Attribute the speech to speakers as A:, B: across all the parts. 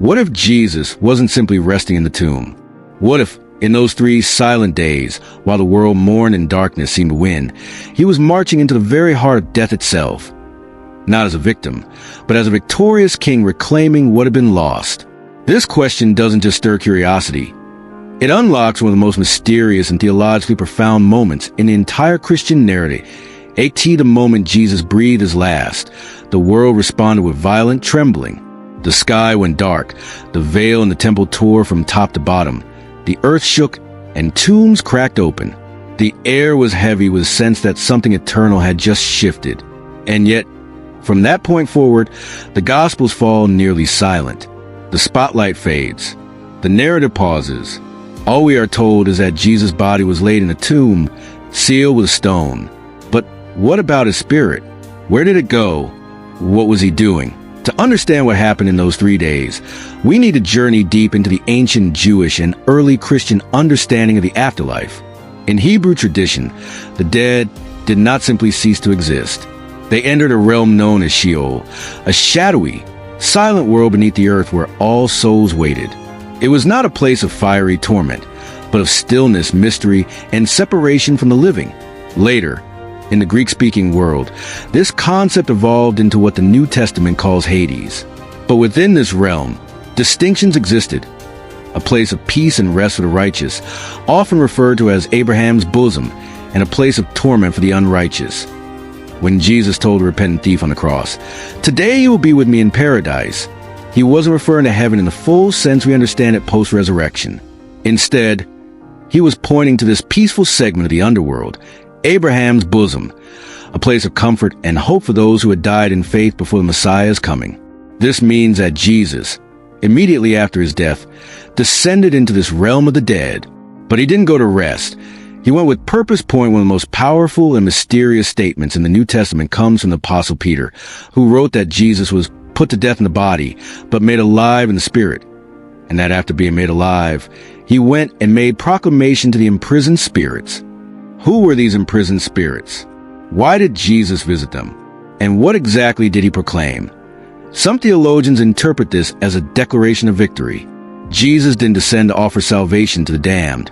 A: What if Jesus wasn't simply resting in the tomb? What if, in those 3 silent days, while the world mourned and darkness seemed to win, he was marching into the very heart of death itself? Not as a victim, but as a victorious king reclaiming what had been lost. This question doesn't just stir curiosity. It unlocks one of the most mysterious and theologically profound moments in the entire Christian narrative. The moment Jesus breathed his last, the world responded with violent trembling. The sky went dark, the veil in the temple tore from top to bottom, the earth shook, and tombs cracked open. The air was heavy with a sense that something eternal had just shifted. And yet, from that point forward, the Gospels fall nearly silent. The spotlight fades. The narrative pauses. All we are told is that Jesus' body was laid in a tomb, sealed with a stone. But what about his spirit? Where did it go? What was he doing? To understand what happened in those 3 days, we need to journey deep into the ancient Jewish and early Christian understanding of the afterlife. In Hebrew tradition, the dead did not simply cease to exist. They entered a realm known as Sheol, a shadowy, silent world beneath the earth where all souls waited. It was not a place of fiery torment, but of stillness, mystery, and separation from the living. Later, in the Greek-speaking world, this concept evolved into what the New Testament calls Hades. But within this realm, distinctions existed. A place of peace and rest for the righteous, often referred to as Abraham's bosom, and a place of torment for the unrighteous. When Jesus told a repentant thief on the cross, "Today you will be with me in paradise," he wasn't referring to heaven in the full sense we understand it post-resurrection. Instead, he was pointing to this peaceful segment of the underworld, Abraham's bosom, a place of comfort and hope for those who had died in faith before the Messiah's coming. This means that Jesus, immediately after his death, descended into this realm of the dead. But he didn't go to rest. He went with purpose. One of the most powerful and mysterious statements in the New Testament comes from the Apostle Peter, who wrote that Jesus was put to death in the body, but made alive in the spirit. And that after being made alive, he went and made proclamation to the imprisoned spirits. Who were these imprisoned spirits? Why did Jesus visit them? And what exactly did he proclaim? Some theologians interpret this as a declaration of victory. Jesus didn't descend to offer salvation to the damned.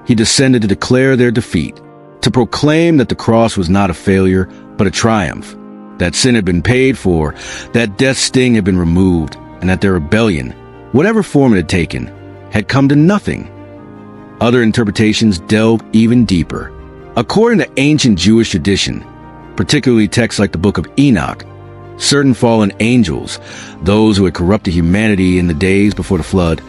A: He descended to declare their defeat, to proclaim that the cross was not a failure, but a triumph, that sin had been paid for, that death's sting had been removed, and that their rebellion, whatever form it had taken, had come to nothing. Other interpretations delve even deeper. According to ancient Jewish tradition, particularly texts like the Book of Enoch, certain fallen angels, those who had corrupted humanity in the days before the flood,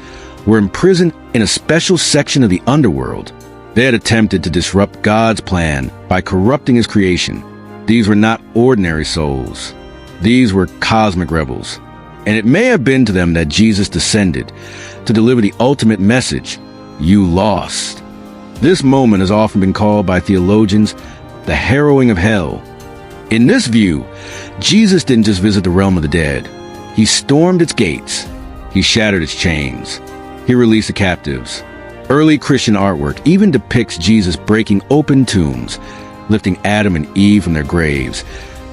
A: were imprisoned in a special section of the underworld. They had attempted to disrupt God's plan by corrupting his creation. These were not ordinary souls. These were cosmic rebels. And it may have been to them that Jesus descended to deliver the ultimate message: you lost. This moment has often been called by theologians the harrowing of hell. In this view, Jesus didn't just visit the realm of the dead. He stormed its gates. He shattered its chains. He released the captives. Early Christian artwork even depicts Jesus breaking open tombs, lifting Adam and Eve from their graves,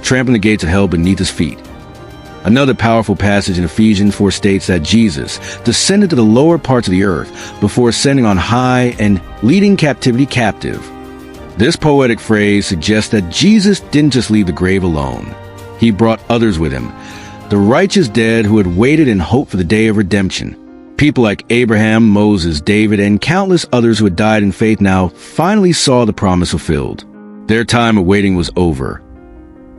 A: trampling the gates of hell beneath his feet. Another powerful passage in Ephesians 4 states that Jesus descended to the lower parts of the earth before ascending on high and leading captivity captive. This poetic phrase suggests that Jesus didn't just leave the grave alone. He brought others with him, the righteous dead who had waited in hope for the day of redemption. People like Abraham, Moses, David, and countless others who had died in faith now finally saw the promise fulfilled. Their time of waiting was over.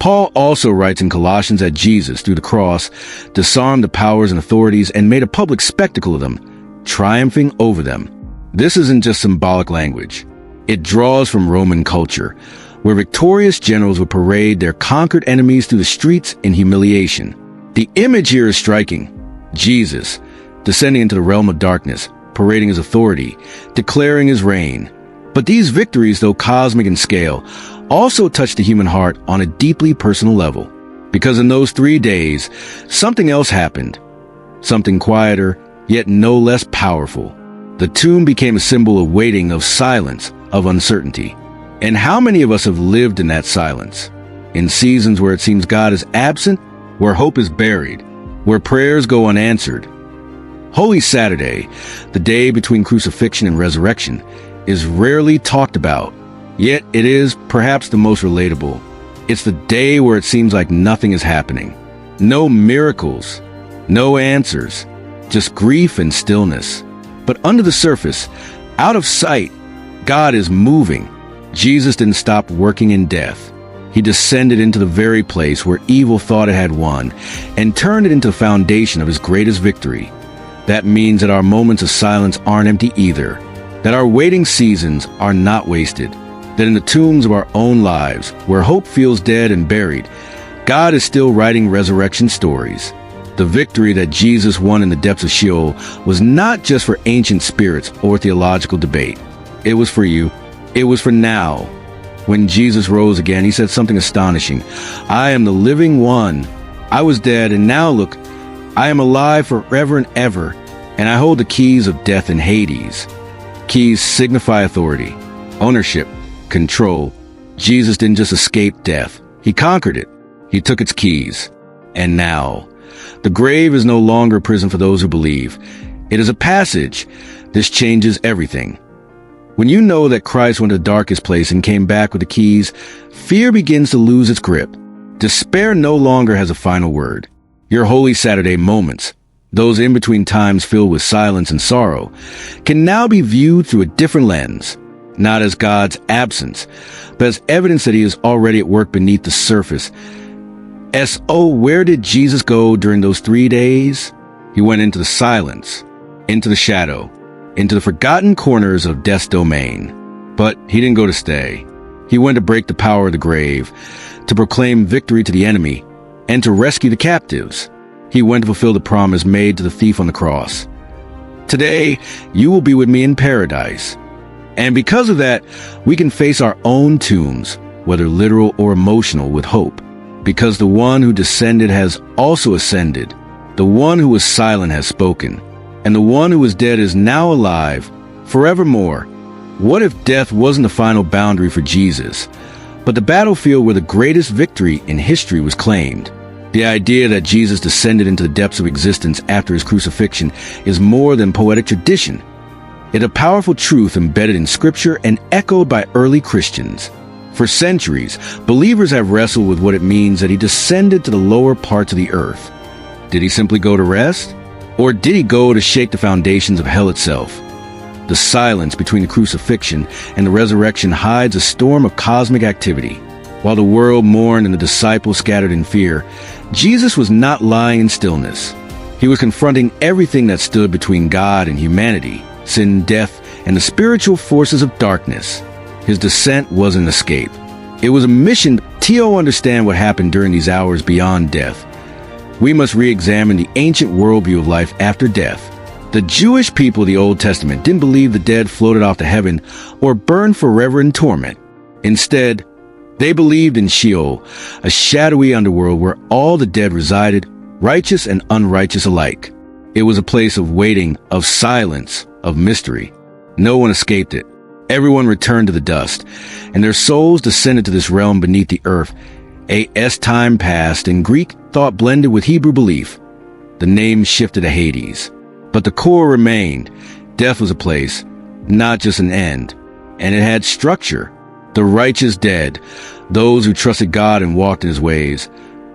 A: Paul also writes in Colossians that Jesus, through the cross, disarmed the powers and authorities and made a public spectacle of them, triumphing over them. This isn't just symbolic language. It draws from Roman culture, where victorious generals would parade their conquered enemies through the streets in humiliation. The image here is striking. Jesus, descending into the realm of darkness, parading his authority, declaring his reign. But these victories, though cosmic in scale, also touch the human heart on a deeply personal level. Because in those 3 days, something else happened. Something quieter, yet no less powerful. The tomb became a symbol of waiting, of silence, of uncertainty. And how many of us have lived in that silence? In seasons where it seems God is absent, where hope is buried, where prayers go unanswered. Holy Saturday, the day between crucifixion and resurrection, is rarely talked about, yet it is perhaps the most relatable. It's the day where it seems like nothing is happening. No miracles, no answers, just grief and stillness. But under the surface, out of sight, God is moving. Jesus didn't stop working in death. He descended into the very place where evil thought it had won and turned it into the foundation of his greatest victory. That means that our moments of silence aren't empty either, that our waiting seasons are not wasted, that in the tombs of our own lives, where hope feels dead and buried, God is still writing resurrection stories. The victory that Jesus won in the depths of Sheol was not just for ancient spirits or theological debate. It was for you. It was for now. When Jesus rose again, he said something astonishing. I am the living one. I was dead, and now look, I am alive forever and ever, and I hold the keys of death and Hades. Keys signify authority, ownership, control. Jesus didn't just escape death. He conquered it. He took its keys. And now, the grave is no longer a prison for those who believe. It is a passage. This changes everything. When you know that Christ went to the darkest place and came back with the keys, fear begins to lose its grip. Despair no longer has a final word. Your Holy Saturday moments, those in-between times filled with silence and sorrow, can now be viewed through a different lens, not as God's absence, but as evidence that he is already at work beneath the surface. Where did Jesus go during those 3 days? He went into the silence, into the shadow, into the forgotten corners of death's domain. But he didn't go to stay. He went to break the power of the grave, to proclaim victory to the enemy, and to rescue the captives. He went to fulfill the promise made to the thief on the cross. Today, you will be with me in paradise. And because of that, we can face our own tombs, whether literal or emotional, with hope. Because the one who descended has also ascended. The one who was silent has spoken. And the one who was dead is now alive, forevermore. What if death wasn't the final boundary for Jesus, but the battlefield where the greatest victory in history was claimed? The idea that Jesus descended into the depths of existence after his crucifixion is more than poetic tradition. It's a powerful truth embedded in Scripture and echoed by early Christians. For centuries, believers have wrestled with what it means that he descended to the lower parts of the earth. Did he simply go to rest? Or did he go to shake the foundations of hell itself? The silence between the crucifixion and the resurrection hides a storm of cosmic activity. While the world mourned and the disciples scattered in fear, Jesus was not lying in stillness. He was confronting everything that stood between God and humanity, sin, death, and the spiritual forces of darkness. His descent was an escape. It was a mission to understand what happened during these hours beyond death. We must re-examine the ancient worldview of life after death. The Jewish people of the Old Testament didn't believe the dead floated off to heaven or burned forever in torment. Instead, they believed in Sheol, a shadowy underworld where all the dead resided, righteous and unrighteous alike. It was a place of waiting, of silence, of mystery. No one escaped it. Everyone returned to the dust, and their souls descended to this realm beneath the earth. As time passed and Greek thought blended with Hebrew belief, the name shifted to Hades. But the core remained. Death was a place, not just an end. And it had structure. The righteous dead, those who trusted God and walked in his ways,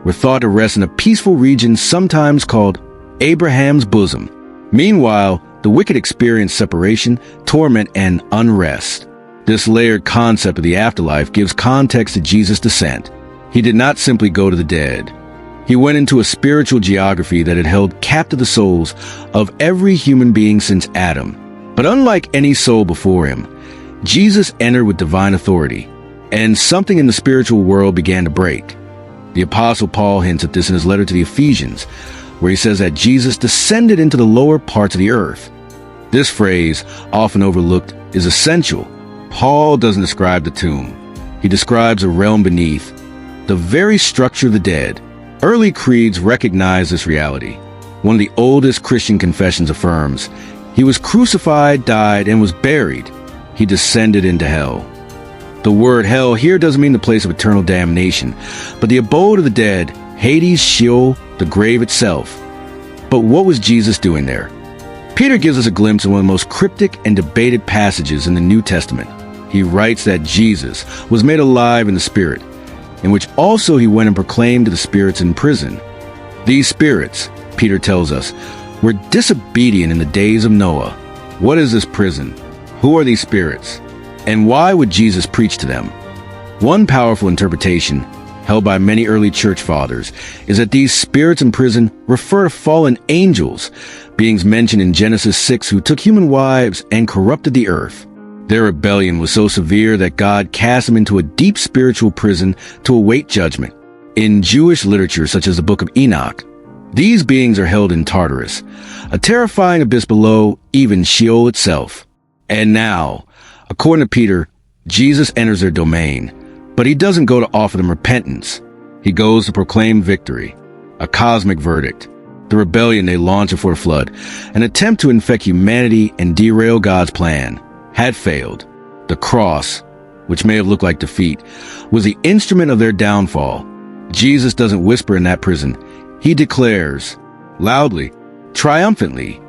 A: were thought to rest in a peaceful region sometimes called Abraham's bosom. Meanwhile, the wicked experienced separation, torment, and unrest. This layered concept of the afterlife gives context to Jesus' descent. He did not simply go to the dead. He went into a spiritual geography that had held captive the souls of every human being since Adam. But unlike any soul before him, Jesus entered with divine authority, and something in the spiritual world began to break. The Apostle Paul hints at this in his letter to the Ephesians, where he says that Jesus descended into the lower parts of the earth. This phrase, often overlooked, is essential. Paul doesn't describe the tomb. He describes a realm beneath, the very structure of the dead. Early creeds recognize this reality. One of the oldest Christian confessions affirms, he was crucified, died, and was buried. He descended into hell. The word hell here doesn't mean the place of eternal damnation, but the abode of the dead, Hades, Sheol, the grave itself. But what was Jesus doing there? Peter gives us a glimpse of one of the most cryptic and debated passages in the New Testament. He writes that Jesus was made alive in the Spirit, in which also he went and proclaimed to the spirits in prison. These spirits, Peter tells us, were disobedient in the days of Noah. What is this prison? Who are these spirits? And why would Jesus preach to them? One powerful interpretation, held by many early church fathers, is that these spirits in prison refer to fallen angels, beings mentioned in Genesis 6 who took human wives and corrupted the earth. Their rebellion was so severe that God cast them into a deep spiritual prison to await judgment. In Jewish literature, such as the Book of Enoch, these beings are held in Tartarus, a terrifying abyss below even Sheol itself. And now, according to Peter, Jesus enters their domain, but he doesn't go to offer them repentance. He goes to proclaim victory, a cosmic verdict. The rebellion they launched before the flood, an attempt to infect humanity and derail God's plan, had failed. The cross, which may have looked like defeat, was the instrument of their downfall. Jesus doesn't whisper in that prison. He declares, loudly, triumphantly.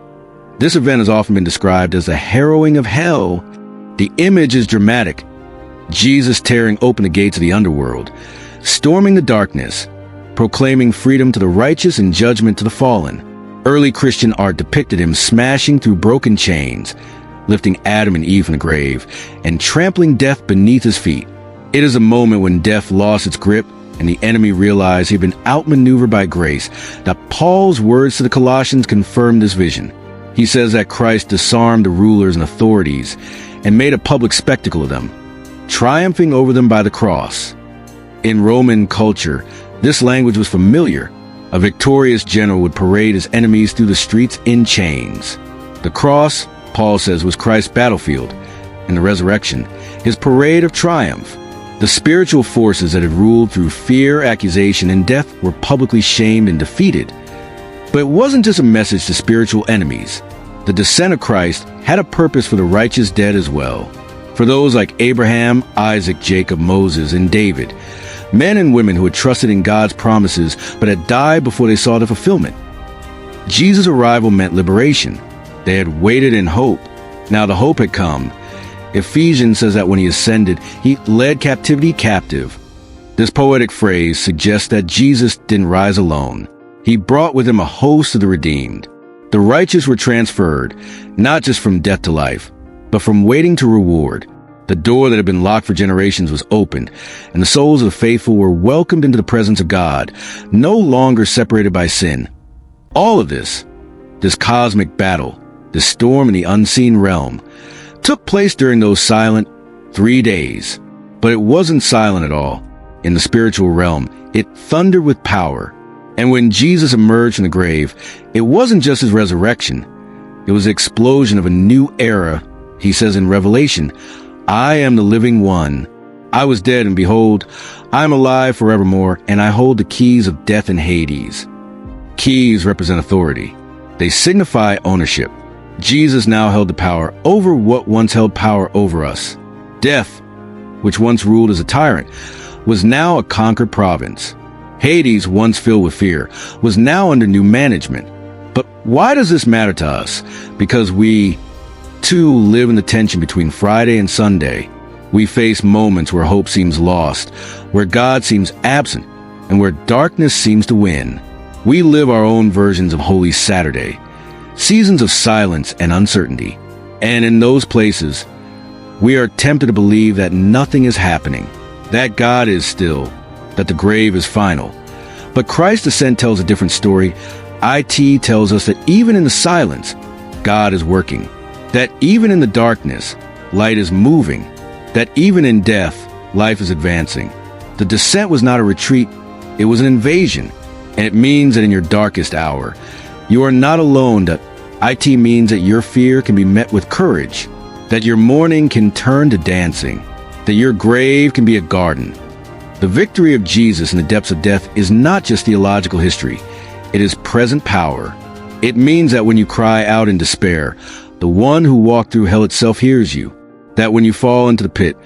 A: This event has often been described as the harrowing of hell. The image is dramatic. Jesus tearing open the gates of the underworld, storming the darkness, proclaiming freedom to the righteous and judgment to the fallen. Early Christian art depicted him smashing through broken chains, lifting Adam and Eve from the grave, and trampling death beneath his feet. It is a moment when death lost its grip and the enemy realized he'd been outmaneuvered by grace. Now, Paul's words to the Colossians confirm this vision. He says that Christ disarmed the rulers and authorities and made a public spectacle of them, triumphing over them by the cross. In Roman culture, this language was familiar. A victorious general would parade his enemies through the streets in chains. The cross, Paul says, was Christ's battlefield, and the resurrection, his parade of triumph. The spiritual forces that had ruled through fear, accusation, and death were publicly shamed and defeated. But it wasn't just a message to spiritual enemies. The descent of Christ had a purpose for the righteous dead as well. For those like Abraham, Isaac, Jacob, Moses, and David, men and women who had trusted in God's promises but had died before they saw the fulfillment. Jesus' arrival meant liberation. They had waited in hope. Now the hope had come. Ephesians says that when he ascended, he led captivity captive. This poetic phrase suggests that Jesus didn't rise alone. He brought with him a host of the redeemed. The righteous were transferred, not just from death to life, but from waiting to reward. The door that had been locked for generations was opened, and the souls of the faithful were welcomed into the presence of God, no longer separated by sin. All of this cosmic battle, this storm in the unseen realm, took place during those silent 3 days. But it wasn't silent at all. In the spiritual realm, it thundered with power. And when Jesus emerged from the grave, it wasn't just his resurrection. It was the explosion of a new era. He says in Revelation, I am the living one. I was dead, and behold, I am alive forevermore, and I hold the keys of death and Hades. Keys represent authority. They signify ownership. Jesus now held the power over what once held power over us. Death, which once ruled as a tyrant, was now a conquered province. Hades, once filled with fear, was now under new management. But why does this matter to us? Because we, too, live in the tension between Friday and Sunday. We face moments where hope seems lost, where God seems absent, and where darkness seems to win. We live our own versions of Holy Saturday, seasons of silence and uncertainty. And in those places, we are tempted to believe that nothing is happening, that God is still, that the grave is final. But Christ's descent tells a different story. IT tells us that even in the silence, God is working, that even in the darkness, light is moving, that even in death, life is advancing. The descent was not a retreat, it was an invasion. And it means that in your darkest hour, you are not alone. That IT means that your fear can be met with courage, that your mourning can turn to dancing, that your grave can be a garden. The victory of Jesus in the depths of death is not just theological history. It is present power. It means that when you cry out in despair, the one who walked through hell itself hears you. That when you fall into the pit,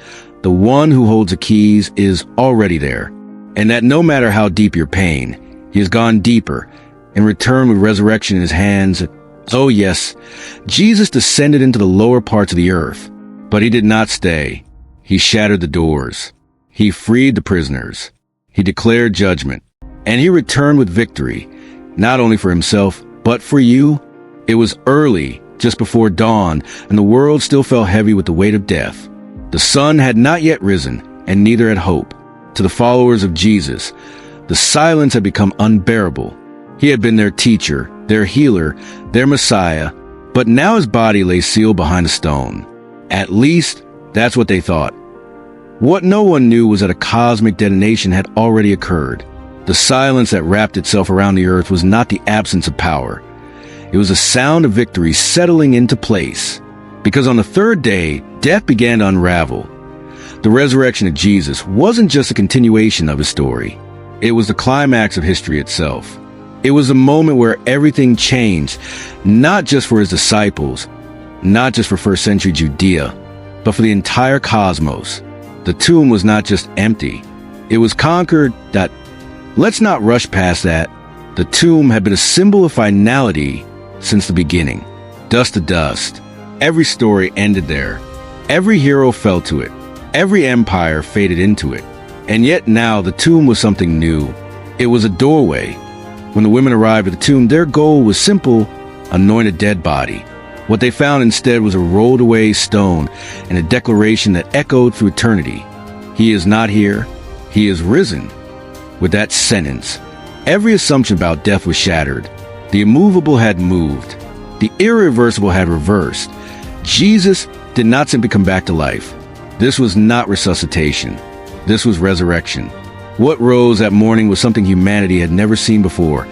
A: the one who holds the keys is already there. And that no matter how deep your pain, he has gone deeper and returned with resurrection in his hands Oh yes, Jesus descended into the lower parts of the earth, but he did not stay. He shattered the doors. He freed the prisoners. He declared judgment. And he returned with victory, not only for himself, but for you. It was early, just before dawn, and the world still felt heavy with the weight of death. The sun had not yet risen, and neither had hope. To the followers of Jesus, the silence had become unbearable. He had been their teacher, their healer, their Messiah, but now his body lay sealed behind a stone. At least, that's what they thought. What no one knew was that a cosmic detonation had already occurred. The silence that wrapped itself around the earth was not the absence of power. It was a sound of victory settling into place. Because on the third day, death began to unravel. The resurrection of Jesus wasn't just a continuation of his story. It was the climax of history itself. It was a moment where everything changed, not just for his disciples, not just for first century Judea, but for the entire cosmos. The tomb was not just empty. It was conquered. Let's not rush past that. The tomb had been a symbol of finality since the beginning. Dust to dust. Every story ended there. Every hero fell to it. Every empire faded into it. And yet now the tomb was something new. It was a doorway. When the women arrived at the tomb, their goal was simple: anoint a dead body. What they found instead was a rolled away stone and a declaration that echoed through eternity. He is not here. He is risen. With that sentence, every assumption about death was shattered. The immovable had moved. The irreversible had reversed. Jesus did not simply come back to life. This was not resuscitation. This was resurrection. What rose that morning was something humanity had never seen before.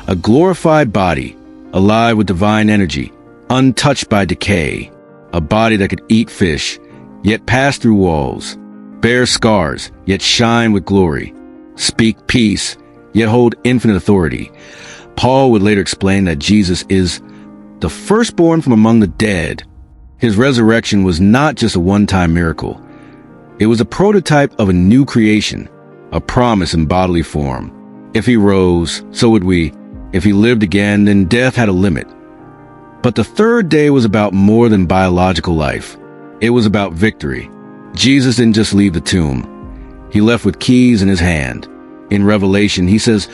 A: A glorified body, alive with divine energy, untouched by decay. A body that could eat fish, yet pass through walls. Bear scars, yet shine with glory. Speak peace, yet hold infinite authority. Paul would later explain that Jesus is the firstborn from among the dead. His resurrection was not just a one-time miracle. It was a prototype of a new creation, a promise in bodily form. If he rose, so would we. If he lived again, then death had a limit. But the third day was about more than biological life. It was about victory. Jesus didn't just leave the tomb. He left with keys in his hand. In Revelation, he says,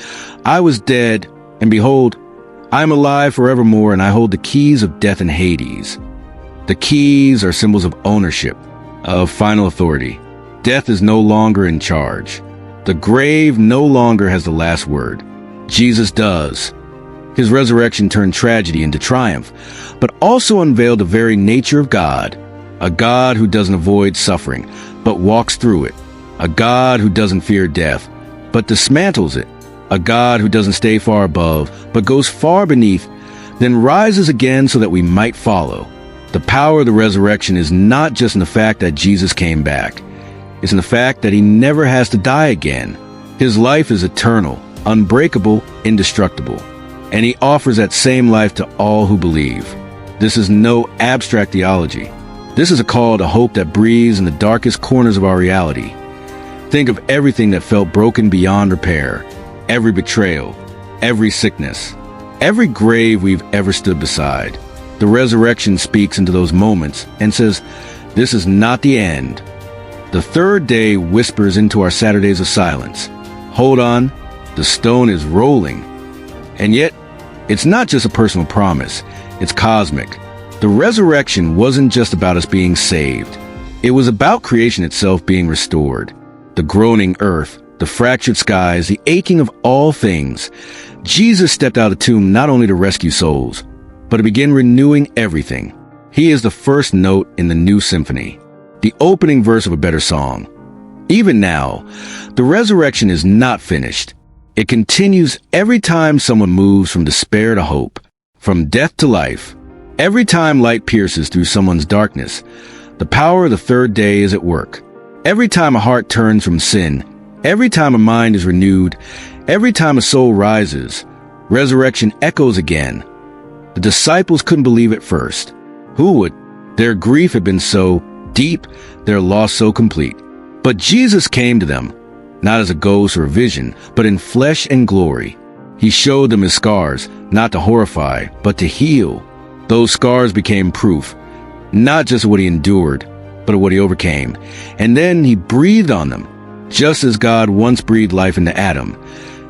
A: "I was dead, and behold, I am alive forevermore, and I hold the keys of death and Hades." The keys are symbols of ownership, of final authority. Death is no longer in charge. The grave no longer has the last word. Jesus does. His resurrection turned tragedy into triumph, but also unveiled the very nature of God. A God who doesn't avoid suffering, but walks through it. A God who doesn't fear death, but dismantles it. A God who doesn't stay far above, but goes far beneath, then rises again so that we might follow. The power of the resurrection is not just in the fact that Jesus came back. It's in the fact that he never has to die again. His life is eternal, unbreakable, indestructible. And he offers that same life to all who believe. This is no abstract theology. This is a call to hope that breathes in the darkest corners of our reality. Think of everything that felt broken beyond repair. Every betrayal, every sickness, every grave we've ever stood beside. The resurrection speaks into those moments and says, this is not the end. The third day whispers into our Saturdays of silence. Hold on, the stone is rolling. And yet, it's not just a personal promise, it's cosmic. The resurrection wasn't just about us being saved. It was about creation itself being restored. The groaning earth, the fractured skies, the aching of all things. Jesus stepped out of the tomb not only to rescue souls, but to begin renewing everything. He is the first note in the new symphony, the opening verse of a better song. Even now, the resurrection is not finished. It continues every time someone moves from despair to hope, from death to life. Every time light pierces through someone's darkness, the power of the third day is at work. Every time a heart turns from sin, every time a mind is renewed, every time a soul rises, resurrection echoes again. The disciples couldn't believe it first. Who would? Their grief had been so deep, their loss so complete. But Jesus came to them, not as a ghost or a vision, but in flesh and glory. He showed them his scars, not to horrify, but to heal. Those scars became proof, not just of what he endured, but of what he overcame. And then he breathed on them, just as God once breathed life into Adam.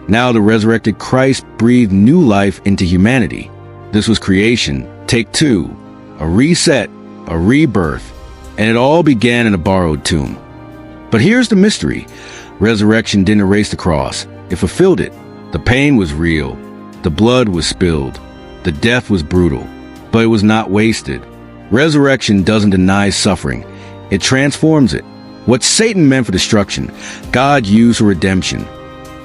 A: Now the resurrected Christ breathed new life into humanity. This was creation, take two, a reset, a rebirth, and it all began in a borrowed tomb. But here's the mystery. Resurrection didn't erase the cross. It fulfilled it. The pain was real. The blood was spilled. The death was brutal. But it was not wasted. Resurrection doesn't deny suffering. It transforms it. What Satan meant for destruction, God used for redemption.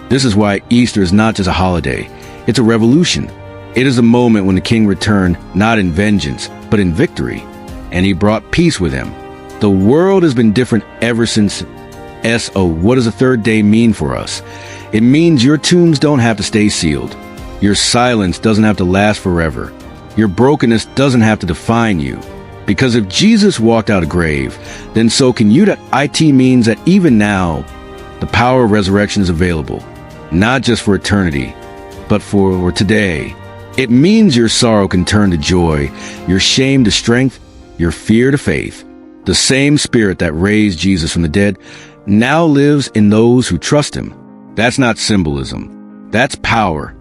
A: This is why Easter is not just a holiday. It's a revolution. It is a moment when the King returned, not in vengeance, but in victory. And he brought peace with him. The world has been different ever since. So what does the third day mean for us? It means your tombs don't have to stay sealed. Your silence doesn't have to last forever. Your brokenness doesn't have to define you. Because if Jesus walked out a grave, then so can you. That it means that even now, the power of resurrection is available, not just for eternity, but for today. It means your sorrow can turn to joy, your shame to strength, your fear to faith. The same Spirit that raised Jesus from the dead now lives in those who trust him. That's not symbolism. That's power.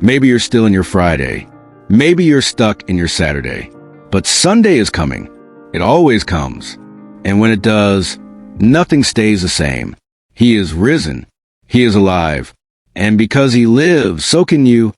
A: Maybe you're still in your Friday. Maybe you're stuck in your Saturday. But Sunday is coming. It always comes. And when it does, nothing stays the same. He is risen. He is alive. And because he lives, so can you.